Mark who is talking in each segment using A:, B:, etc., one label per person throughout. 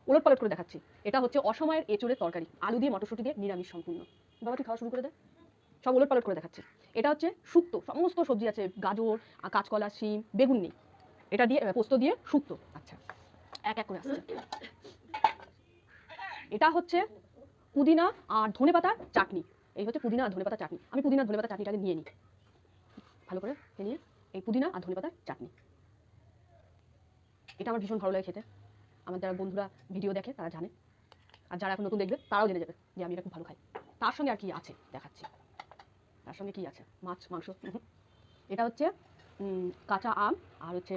A: উলট পালট করে দেখাচ্ছি। এটা হচ্ছে অসময়ের এঁচোড়ের তরকারি, আলু দিয়ে মটরশুঁটি দিয়ে নিরামিষ সম্পূর্ণ। বাবা তুই খাওয়া শুরু করে দে। সব উলট পালট করে দেখাচ্ছি। এটা হচ্ছে শুক্তো, সমস্ত সবজি আছে, গাজর, কাঁচকলা, শিম, বেগুন নেই। এটা দিয়ে পোস্ত দিয়ে শুক্তো। আচ্ছা, এক এক করে আসছে। এটা হচ্ছে পুদিনা আর ধনেপাতার চাটনি। এই হচ্ছে পুদিনা আর ধনেপাতার চাটনি। আমি পুদিনা আর ধনেপাতার চাটনিটাকে নিয়ে নিই ভালো করে, নিয়ে এই পুদিনা আর ধনেপাতার চাটনি। এটা আমার ভীষণ ভালো লাগে খেতে। আমার যারা বন্ধুরা ভিডিও দেখে তারা জানে, আর যারা এখন নতুন দেখবে তারাও জেনে যাবে যে আমি এটা খুব ভালো খাই। তার সঙ্গে আর কি আছে দেখাচ্ছি। তার সঙ্গে কি আছে, মাছ মাংস। এটা হচ্ছে কাঁচা আম, আর হচ্ছে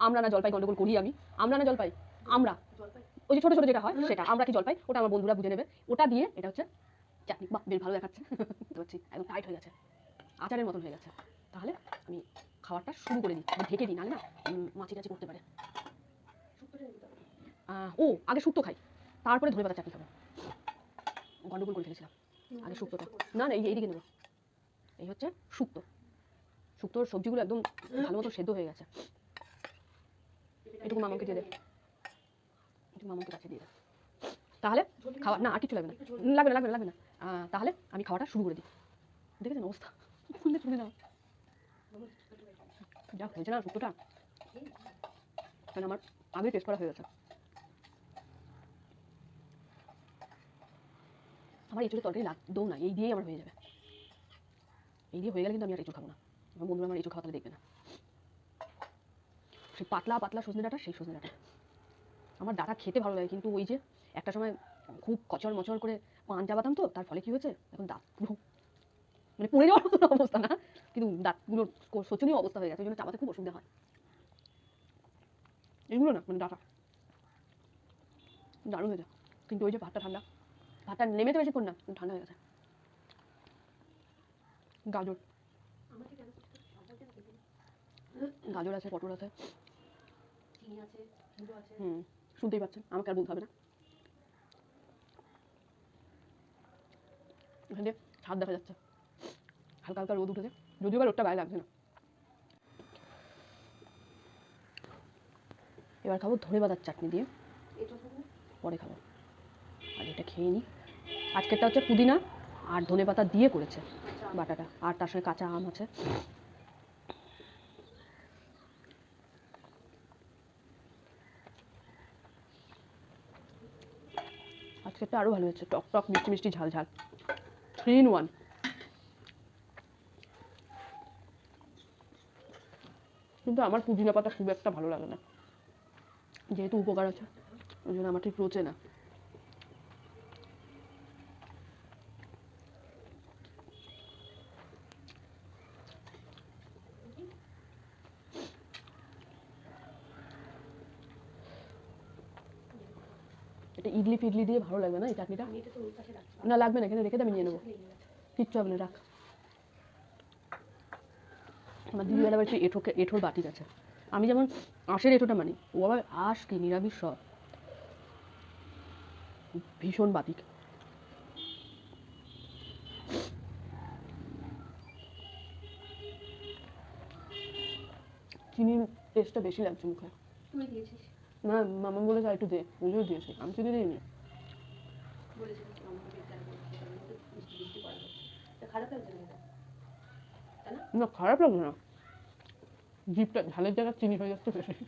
A: আমরা না জলপাই, গন্ডগোল করি আমি। আমরা না জলপাই, আমরা ওই যে ছোট ছোট যেটা হয় সেটা, আমরা কি জলপাই, ওটা আমার বন্ধুরা বুঝে নেবে। ওটা দিয়ে এটা হচ্ছে চাটনি। বাহ, বেশ ভালো দেখাচ্ছে। একদম টাইট হয়ে গেছে, আচারের মতন হয়ে গেছে। তাহলে আমি খাবারটা শুরু করে দিই, ঢেকে দিই, নাহলে না মাছি টাছি করতে পারে। ও আগে শুক্তো খাই, তারপরে ধনেপাতা চাটনি খাবো। গন্ডগোল করে ফেলেছিলাম, আগে শুক্তোটা। না না, এইদিকে নেবো। এই হচ্ছে শুক্তো। শুক্তোর সবজিগুলো একদম ভালো মতো সেদ্ধ হয়ে গেছে। এটুকু মামাকে দিয়ে দে, এটুকু মামাকে কাছে দিয়ে দে। তাহলে খাওয়া না, আর কিছু লাগবে না, লাগবে না লাগবে না লাগবে না। তাহলে আমি খাওয়াটা শুরু করে দিই। দেখেছেন অবস্থা, খুললে চলে না। যা হয়েছে না শুক্তোটা, কারণ আমার আগে টেস্ট করা হয়ে গেছে। আমার এঁচোড়ের তরকারি লাগতেও না, এই দিয়েই আমার হয়ে যাবে। এই দিয়ে হয়ে গেলে কিন্তু আমি আর এঁচোড় খাবো না। আমার বন্ধুরা আমার এঁচোড় খাওয়া তাহলে দেখবে না। সেই পাতলা পাতলা সজনে ডাঁটা, সেই সজনে ডাঁটা আমার ডাঁটা খেতে ভালো লাগে, কিন্তু ওই যে একটা সময় খুব কচর মচর করে পান চাবাতাম, তো তার ফলে কি হয়েছে এখন দাঁতগুলো মানে পড়ে যাওয়ার মতো অবস্থা না, কিন্তু দাঁতগুলো শোচনীয় অবস্থা হয়ে গেছে, ওই জন্য চাবাতে খুব অসুবিধা হয়। এগুলো না মানে ডাঁটা দারুণ হয়ে যায়, কিন্তু ওই যে ভাতটা ঠান্ডা, ভাতটা নেমে তো বেশিক্ষণ না, ঠান্ডা হয়ে গেছে। গাজর, গাজর আছে, পটল আছে, শুনতেই পাচ্ছেন, আমাকে আর বলতে হবে না। এখান দিয়ে ছাদ দেখা যাচ্ছে, হালকা হালকা রোদ উঠেছে, যদিও বা রোদটা গায়ে লাগছে না। এবার খাবো ধনেপাতার চাটনি দিয়ে, পরে খাবো। আর এটা খেয়ে নিই। আজকেরটা হচ্ছে পুদিনা আর ধনেপাতা দিয়ে করেছে বাটাটা, আর তার সঙ্গে কাঁচা আম আছে। আজকেরটা আরও ভালো হয়েছে, টক টক মিষ্টি মিষ্টি ঝাল ঝাল, 3 in 1। কিন্তু আমার পুদিনা পাতা খুব একটা ভালো লাগে না, যেহেতু উপকার আছে ওই জন্য আমার ঠিক রোচে না। এটা ইডলি ফিডলি দিয়ে ভালো লাগবে না এই চাটনিটা। না লাগবে না, এখানে রেখে দে, আমি নিয়ে নেবো, কিচ্ছু হবে না, রাখ। আমার দিদিবেলা বাড়িতে এঁঠোর বাটিক আছে। আমি যেমন আঁশের এঁঠোটা মানি, ও আবার আঁশ কি নিরামিষ সব, ভীষণ বাতিক। চিনির টেস্টটা বেশি লাগছে মুখে। না, মামা বলেছে আর একটু দে, বুঝেও দিয়েছে, আমি চিনি দিইনি। না খারাপ লাগবে না, জিভটা ঝালের জায়গায় চিনি হয়ে যাচ্ছে বেশি।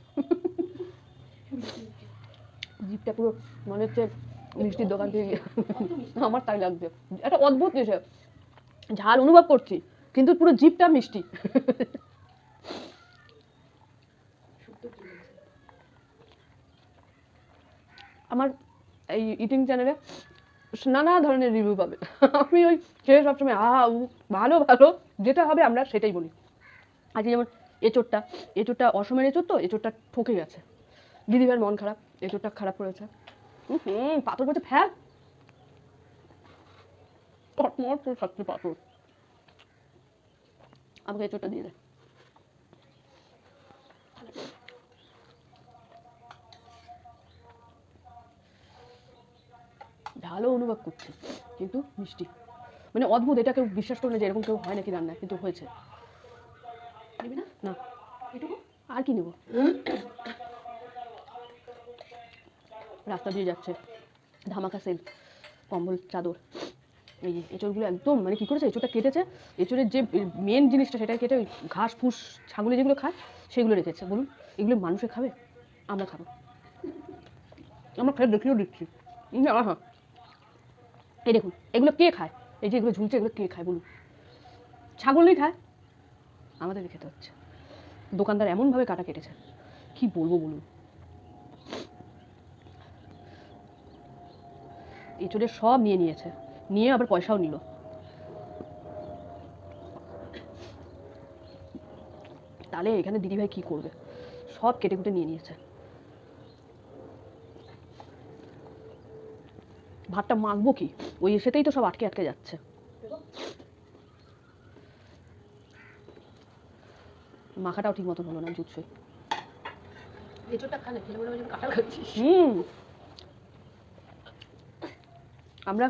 A: জিভটা পুরো মনে হচ্ছে মিষ্টির দোকান থেকে আমার তাই লাগছে, একটা অদ্ভুত জিনিস, ঝাল অনুভব করছি কিন্তু পুরো জিভটা মিষ্টি। আমার এই ইটিং চ্যানেলে নানা ধরনের রিভিউ পাবে। আমি ওই খেয়ে সবসময় ভালো ভালো যেটা হবে আমরা সেটাই বলি। আজকে যেমন এঁচোড়টা, এঁচোড়টা অসমের এঁচোড়, তো এঁচোড়টা ঠকে গেছে, দিদিভাইয়ের মন খারাপ, এঁচোড়টা খারাপ করেছে। পাথর পড়ছে ফ্যাল, টটমট করে খাচ্ছি পাথর। আমাকে এঁচোড়টা দিয়ে দে। ঝালও অনুভব করছি কিন্তু মিষ্টি, মানে অদ্ভুত, এটা কেউ বিশ্বাস করে না যে এরকম কেউ হয় নাকি রান্না, কিন্তু হয়েছে। না আর কি নেব, রাস্তা দিয়ে যাচ্ছে, ধামাকা সেল, কম্বল চাদর। এই যে এঁচড়গুলো একদম মানে কী করেছে, এঁচড়টা কেটেছে, এঁচড়ের যে মেন জিনিসটা সেটা কেটে ওই ঘাস ফুস ছাগলে যেগুলো খায় সেগুলো রেখেছে। বলুন এগুলো মানুষে খাবে? আমরা খাবো, আমরা খেয়ে দেখিয়েও দিচ্ছি। হ্যাঁ, এই দেখুন এগুলো কে খায়? এই যে এগুলো ঝুলছে, এগুলো কে খায় বলুন? ছাগলই খায়, আমাদের খেতে হচ্ছে। দোকানদার এমনভাবে কাটা কেটেছে, কি বলবো বলুন। এঁচড়ে সব নিয়ে নিয়েছে, নিয়ে আবার পয়সাও নিল। তাহলে এখানে দিদিভাই কি করবে? সব কেটে কুটে নিয়ে নিয়েছে। ভাতটা মাখবো কি? ওই এসেতেই তো সব আটকে আটকে যাচ্ছে। মাখাটাও ঠিক মতন হলো না, জুটছে।
B: এঁচড়টা খা না, খেলে মনে হয় যেন কাঁঠাল খাচ্ছিস।
A: আমরা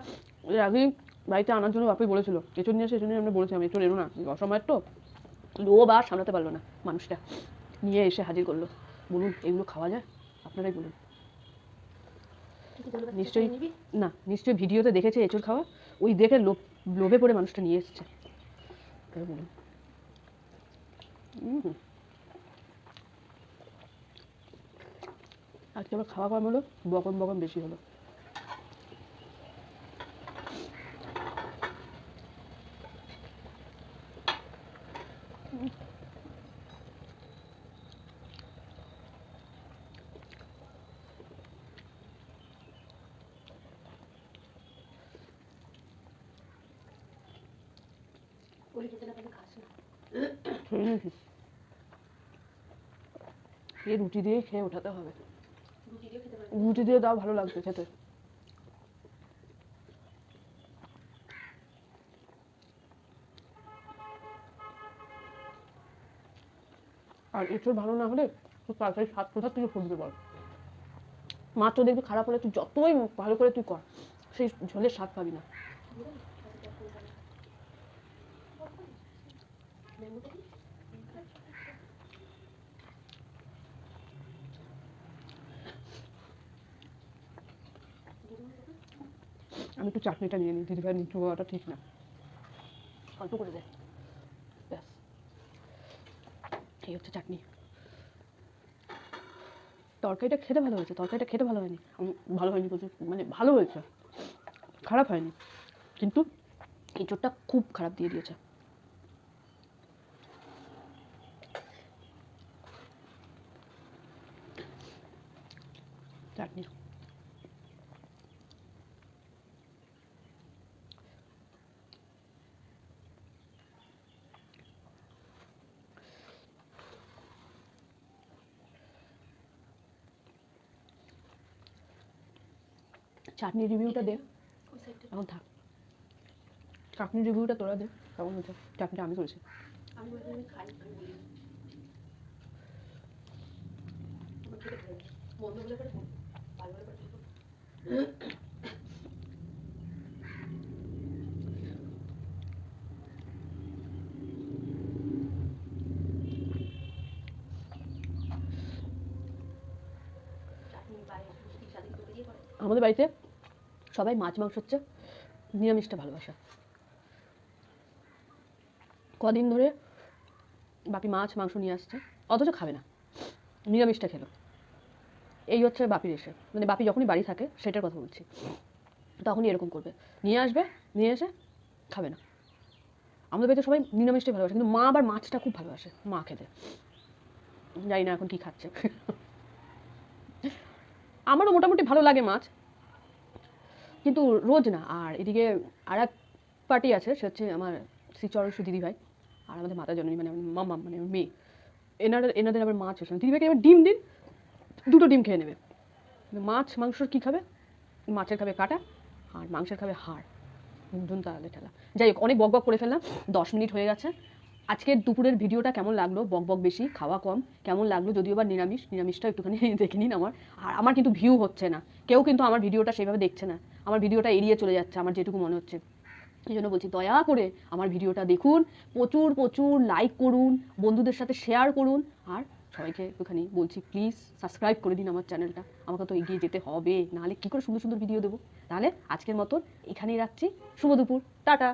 A: এর আগেই বাড়িতে আনার জন্য বাপি বলেছিল এঁচড় নিয়ে আসে, এঁচড় নিয়ে আমরা বলেছিলাম এঁচড় এনো না, অসময়ের তো লোভ আর সামলাতে পারলো না মানুষটা, নিয়ে এসে হাজির করলো। বলুন এগুলো খাওয়া যায়? আপনারাই বলুন। নিশ্চয়ই না, নিশ্চয়ই ভিডিওতে দেখেছে এঁচড় খাওয়া, ওই দেখে লোভে পড়ে মানুষটা নিয়ে এসছে। বলুন আজকে আবার খাওয়া কম হলো, বকম বকম বেশি হলো। এই রুটি দিয়ে খেয়ে ওঠাতে হবে, রুটি দিয়ে দাও ভালো লাগবে খেতে। আর এঁচড় ভালো না হলে তো তরকারি স্বাদ কোথা থেকে ফুটবে বল? মাছ তো দেখবি খারাপ হলে তুই যতই ভালো করে তুই কর, সেই ঝোলের স্বাদ পাবি না। আমি একটু চাটনিটা নিয়ে নিই, দিদিভাই নিচু হওয়াটা ঠিক না, অল্প করে দে, ব্যাস। এই হচ্ছে চাটনি। তরকারিটা খেতে ভালো হয়েছে, তরকারিটা খেতে ভালো হয়নি, ভালো হয়নি প্রচুর, মানে ভালো হয়েছে, খারাপ হয়নি, কিন্তু এঁচড়টা খুব খারাপ দিয়ে দিয়েছে। চাটনি চাটনি রিভিউটা দে, এখন থাক, চাটনি রিভিউটা তোরা দে, কেমন হয়েছে? চাটনিটা আমি করেছি।
B: আমি খাই, আমি বলি আমার খেতে ভালো লাগে, মন্দ হলে পরে ভালো হলে পরে
A: আমাদের বাড়িতে সবাই মাছ মাংস হচ্ছে নিরামিষটা ভালোবাসা। কদিন ধরে বাপি মাছ মাংস নিয়ে আসছে, অথচ খাবে না, নিরামিষটা খেলো। এই হচ্ছে বাপির এসে, মানে বাপি যখনই বাড়ি থাকে সেটার কথা বলছি, তখনই এরকম করবে, নিয়ে আসবে, নিয়ে এসে খাবে না। আমাদের বাড়িতে সবাই নিরামিষটাই ভালোবাসে, কিন্তু মা আবার মাছটা খুব ভালোবাসে, মা খেতে, জানি না এখন কি খাচ্ছে। আমারও মোটামুটি ভালো লাগে মাছ, কিন্তু রোজ না। আর এদিকে আর এক পার্টি আছে, সে হচ্ছে আমার শ্রীচরণসু দিদিভাই আর আমাদের মাতা জননী মানে মামা মানে মেয়ে, এনাদের আবার মাছ হচ্ছে না। দিদিভাইকে এবার ডিম দিন, দুটো ডিম খেয়ে নেবে, মাছ মাংসর কী খাবে? মাছের খাবে কাটা আর মাংসের খাবে হাড়, ধুন তাহলে ঠেলা। যাই হোক, অনেক বক বক করে ফেললাম, 10 মিনিট হয়ে গেছে। আজকের দুপুরের ভিডিওটা কেমন লাগলো? বক বক বেশি, খাওয়া কম, কেমন লাগলো? যদিও বা নিরামিষটা একটুখানি দেখে নিন আমার। আর আমার কিন্তু ভিউ হচ্ছে না, কেউ কিন্তু আমার ভিডিওটা সেভাবে দেখছে না, আমার ভিডিওটা এড়িয়ে চলে যাচ্ছে আমার যেটুকু মনে হচ্ছে। এই জন্য বলছি দয়া করে আমার ভিডিওটা দেখুন, প্রচুর প্রচুর লাইক করুন, বন্ধুদের সাথে শেয়ার করুন, আর সবাইকে একটুখানি বলছি, প্লিজ সাবস্ক্রাইব করে দিন আমার চ্যানেলটা, আমাকে তো এগিয়ে যেতে হবে, নাহলে কী করে সুন্দর সুন্দর ভিডিও দেবো। তাহলে আজকের মতন এখানেই রাখছি, শুভ দুপুর, টাটা।